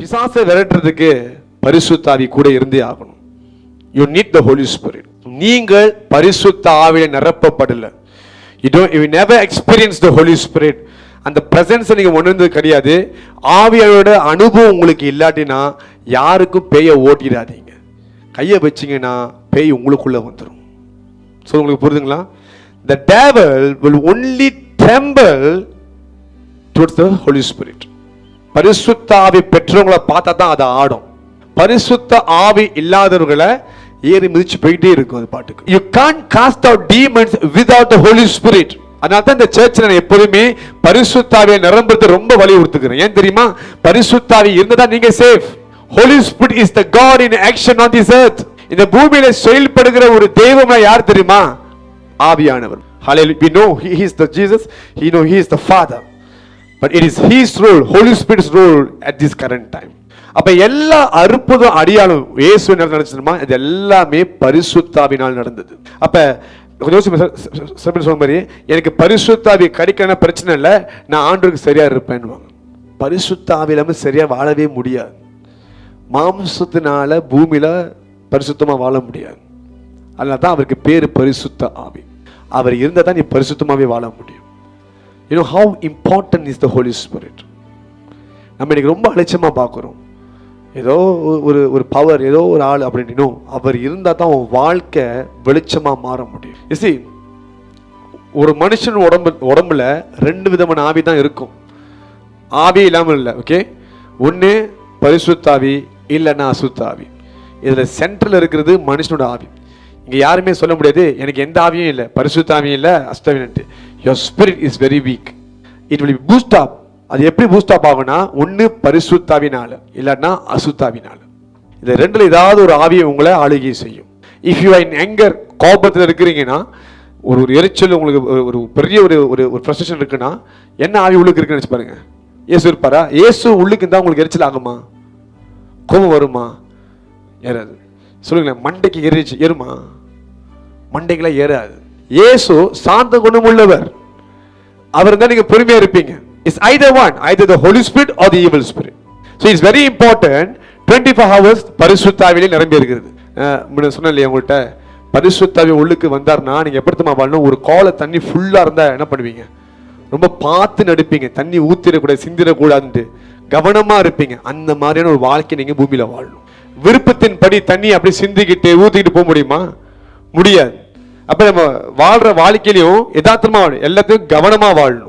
பிசாசை விரட்டுறதுக்கு பரிசுத்த ஆவி கூட இருந்தே ஆகணும். You need the Holy Spirit. நீங்கள் பரிசுத்த ஆவியில நிரப்பப்படல, you never experience the Holy Spirit. அந்த பிரசன்ஸ் நீங்க உணர்ந்தது கிடையாது. ஆவியோட அனுபவம் உங்களுக்கு இல்லாட்டினா யாருக்கும் பேயை ஓட்டிடாதீங்க. கையை வச்சிங்கன்னா பேய் உங்களுக்குள்ள வந்துடும். ஸோ உங்களுக்கு புரியுதுங்களா? The devil will only tremble towards the Holy Spirit. பரிசுத்த ஆவி பெற்றவங்களை பார்த்தா தான் அதை ஆடும். பரிசுத்த ஆவி இல்லாதவர்களை ஏறி மிதிச்சு போயிட்டே இருக்கும் அது பாட்டுக்கு. You can't cast out demons without the Holy Spirit. அதனால தான் இந்த சர்ச்சில் நான் எப்போதுமே பரிசுத்த ஆவியை நிரம்புறது ரொம்ப வலியுறுத்துகிறேன். ஏன் தெரியுமா? பரிசுத்த ஆவி இருந்தா நீங்க safe. Holy Spirit is the God in action on this earth. இந்த பூமியில செயல்படுகிற ஒரு தெய்வம் யார் தெரியுமா? ஆவியானவர். Hallelujah. We know he is the Jesus, he is the Father. But it is his role, Holy Spirit's role at this current time. அப்ப எல்லா அற்புதம் அடியாலும் இயேசு நடந்துச்சுமா, இது எல்லாமே பரிசுத்த ஆவியினால் நடந்தது. அப்ப கொஞ்சம் சொல்ற மாதிரி எனக்கு பரிசுத்த ஆவி கிடைக்கன பிரச்சனை இல்லை, நான் ஆண்டவருக்கு சரியா இருப்பேன்னு. பரிசுத்த ஆவி இல்லாம சரியா வாழவே முடியாது. மாம்சத்தினால பூமியில பரிசுத்தமா வாழ முடியாது. அதனால தான் அவருக்கு பேரு பரிசுத்த ஆவி. அவர் இருந்தால் தான் நீ பரிசுத்தமாவே வாழ முடியும். You know how important is the Holy Spirit? நம்ம இன்னைக்கு ரொம்ப அலட்சியமா பார்க்குறோம். ஏதோ ஒரு பவர், ஏதோ ஒரு ஆள் அப்படின்னு. அவர் இருந்தால் தான் உன் வாழ்க்கை வெளிச்சமா மாற முடியும். See, ஒரு மனுஷன் உடம்புல ரெண்டு விதமான ஆவி தான் இருக்கும். ஆவி இல்லாமல் இல்லை. ஓகே, ஒன்று பரிசுத்தாவி, இல்லைன்னா அசுத்தாவி. இதுல சென்ட்ரல் இருக்கிறது மனுஷனோட ஆவி. இங்க யாருமே சொல்ல முடியாது எனக்கு எந்த ஆவியும் இல்லை, பரிசுத்தாவியும் இல்லை, அசுத்தாவியும். Your spirit is very weak. It will be boost up. அது எப்படி பூஸ்ட் அப் ஆகும்னா, ஒன்று பரிசுத்தாவினால, இல்லைன்னா அசுத்தாவினால. இது ரெண்டுல ஏதாவது ஒரு ஆவியை உங்களை ஆளுகை செய்யும். If you are in anger, கோபத்தில் இருக்கிறீங்கன்னா, ஒரு எரிச்சல் உங்களுக்கு, ஒரு பெரிய ஒரு ஃப்ரஸ்ட்ரேஷன் இருக்குன்னா, என்ன ஆவி உள்ளுக்கு இருக்குன்னு நினைச்சு பாருங்க. இயேசு இருப்பாரா? இயேசு உள்ளுக்கு இருந்தால் உங்களுக்கு எரிச்சல் ஆகுமா? கோபம் வருமா? ஏறாது. சொல்லுங்களேன், மண்டைக்கு ஏறுமா? மண்டைக்கெல்லாம் ஏறாது. இயேசு சாந்த குணம் உள்ளவர். அவர் தான் நீங்க பொறுமையா இருப்பீங்க. It's either one, either the Holy Spirit or the evil spirit. So it's very important. 24 hours பரிசுத்த ஆவியிலே நிரம்பி இருக்கிறது. முன்ன சொன்னேன் இல்லையா உங்கள்கிட்ட, பரிசுத்த ஆவி உள்ளுக்கு வந்தார்னா நீங்க எப்படி வாழணும்? ஒரு காலை தண்ணி ஃபுல்லா இருந்தா என்ன பண்ணுவீங்க? ரொம்ப பார்த்து நடிப்பீங்க. தண்ணி ஊத்திடக்கூடாது, சிந்திடக்கூடாதுன்ட்டு கவனமா இருப்பீங்க. அந்த மாதிரியான ஒரு வாழ்க்கை நீங்க பூமியில வாழணும். விருப்பத்தின் படி தண்ணி அப்படி சிந்திக்கிட்டு ஊத்திக்கிட்டு போக முடியுமா? முடியாது. அப்ப நம்ம வாழ்ற வாழ்க்கையிலையும் யதார்த்தமா வாழணும், எல்லாத்தையும் கவனமா வாழணும்.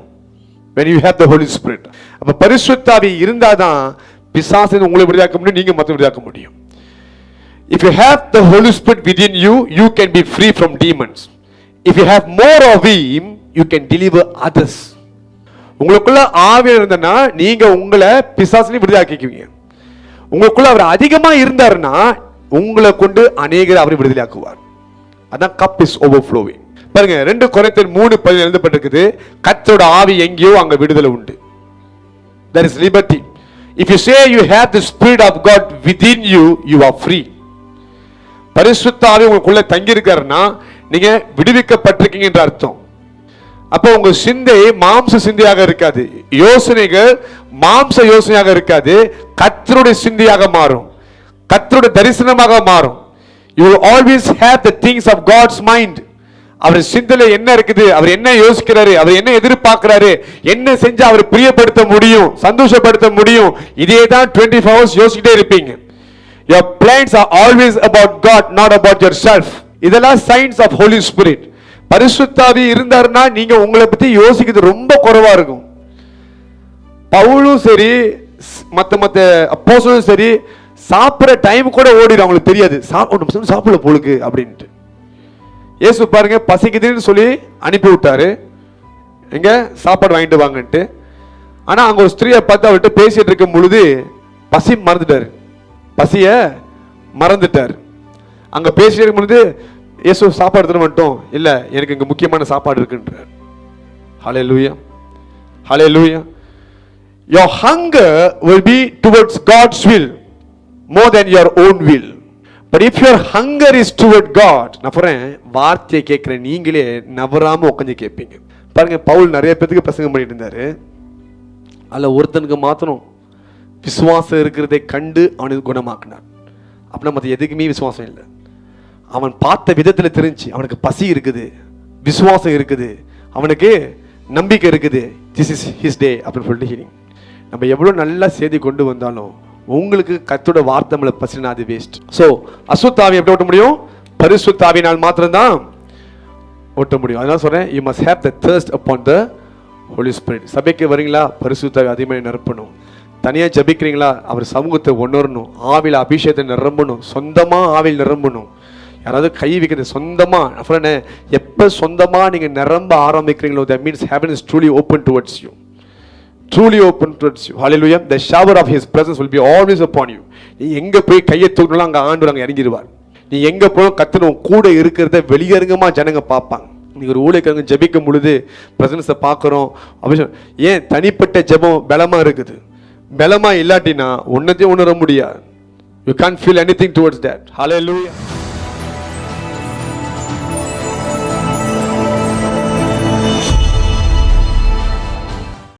When you have the Holy Spirit, அப்ப பரிசுத்த ஆவி இருந்தாதான் பிசாசை உங்களை விடுதலையாக்க முடியும், நீங்க மத்தவங்களை விடுதலையாக்க முடியும். If you have the Holy Spirit within you, you can be free from demons. If you have more of him, you can deliver others. உங்களுக்குள்ள ஆவி இருந்தனா நீங்க உங்களை பிசாசினை விடுதலையாக்குவீங்க. உங்களுக்குள்ள அவர் அதிகமா இருந்தாருன்னா உங்களை கொண்டு அநேகரை அவரை விடுதலையாக்குவார். அதான் cup is overflowing. பாருங்க, 2 கொரிந்தியர் 3:10 எழுதப்பட்டிருக்குது, கர்த்தரோட ஆவி எங்கேயோ அங்க விடுதலை உண்டு. There is liberty. If you say you have the spirit of God within you, you are free. பரிசுத்த ஆவி உங்களுக்குள்ள தங்கி இருக்காருன்னா நீங்க விடுவிக்கப்பட்டிருக்கீங்க என்ற அர்த்தம். அப்போ உங்க சிந்தை மாம்ச சிந்தையாக இருக்காது, யோசனைகள் மாம்ச யோசனையாக இருக்காது, கர்த்தருடைய சிந்தையாக மாறும், கர்த்தருடைய தரிசனமாக மாறும். You will always have the things of God's mind. அவர் சிந்தையில என்ன இருக்குது, அவர் என்ன யோசிக்கிறாரு, அவர் என்ன எதிர்பார்க்கிறாரு, என்ன செஞ்சா அவர் பிரியப்படுத்த முடியும், சந்தோஷப்படுத்த முடியும், இதே தான் 24 hours யோசிக்கிட்டே இருப்பீங்க. Your plans are always about God, not about yourself. இதெல்லாம் signs of Holy Spirit. பரிசுத்த ஆவி இருந்தாருன்னா நீங்க உங்களை பத்தி யோசிக்கிறது ரொம்ப குறைவா இருக்கும். பவுலும் சரி, மத்த அப்போஸ்தலரும் சரி, சாப்பிட்ற டைம் கூட ஓடிடும், அவங்களுக்கு தெரியாது சாப்பிடல போலுக்கு அப்படின்ட்டு. இயேசு பாருங்க, பசிக்குதுன்னு சொல்லி அனுப்பி விட்டாரு, எங்க சாப்பாடு வாங்கிட்டு வாங்கன்ட்டு. ஆனா அங்க ஒரு ஸ்திரீயை பார்த்து அவர்கிட்ட பேசிட்டு இருக்கும் பொழுது பசி மறந்துட்டாரு, பசிய மறந்துட்டாரு. அங்க பேசிட்டு இருக்கும் பொழுது இயேசு சாப்பாடு எடுத்துட்டு வந்துட்டோம், இல்ல எனக்கு இங்க முக்கியமான சாப்பாடு இருக்குன்றார். ஹல்லேலூயா, ஹல்லேலூயா. Your hunger will be towards God's will more than your own will. But if your hunger is toward God, நான் சொல்றேன், வார்த்தையை கேட்கிற நீங்களே நவராம உட்காந்து கேட்பீங்க. பாருங்க, பவுல் நிறைய பேருக்கு பிரசங்கம் பண்ணிட்டு இருந்தாரு. அதுல ஒருத்தனுக்கு மாத்திரம் விசுவாசம் இருக்கிறதை கண்டு அவனுக்கு குணமாக்கினார். அப்படின்னா மற்ற எதுக்குமே விசுவாசம் இல்லை. அவன் பார்த்த விதத்தில் தெரிஞ்சு அவனுக்கு பசி இருக்குது, விசுவாசம் இருக்குது, அவனுக்கு நம்பிக்கை இருக்குது. திஸ் இஸ் ஹிஸ் டே அப்படின்னு சொல்லிட்டு ஹீலிங். நம்ம எவ்வளோ நல்லா செய்தி கொண்டு வந்தாலும் உங்களுக்கு கர்த்தரோட வார்த்தை நம்மளை பசினா அது வேஸ்ட். ஸோ அசுத்தாவி எப்படி ஓட்ட முடியும்? பரிசுத்தாவினால் மாத்திரம்தான் ஓட்ட முடியும். அதனால சொல்றேன், you must have the thirst upon the Holy Spirit. சபைக்கு வரீங்களா? பரிசுத்தாவி அதிகமாக நிரப்பணும். தனியாக ஜபிக்கிறீங்களா? அவர் சமூகத்தை உணரணும், ஆவியில் அபிஷேகத்தை நிரம்பணும், சொந்தமாக ஆவியில் நிரம்பணும். யாராவது கை வைக்கிறது சொந்தமாக சொல்றேன், எப்போ சொந்தமாக நீங்கள் நிரம்ப ஆரம்பிக்கிறீங்களோ that means heaven is truly open towards you. Truly open towards you. Hallelujah. The shower of his presence will be always upon you. நீ எங்க போய் கையை தூக்கணும் அங்க ஆண்டவர் அங்க இறங்கிடுவார். நீ எங்க போய் கத்தனும் கூட இருக்கிறத வெளியரங்கமா ஜனங்க பார்ப்பாங்க. நீங்க ஒரு ஊழியக்காரங்க ஜெபிக்கும் பொழுது பிரசன்ஸை பார்க்குறோம். ஏன் தனிப்பட்ட ஜெபம் பலமா இருக்குது. பலமா இல்லாட்டினா ஒன்னத்தையும் உணர முடியாது. You can't feel anything towards that. Hallelujah.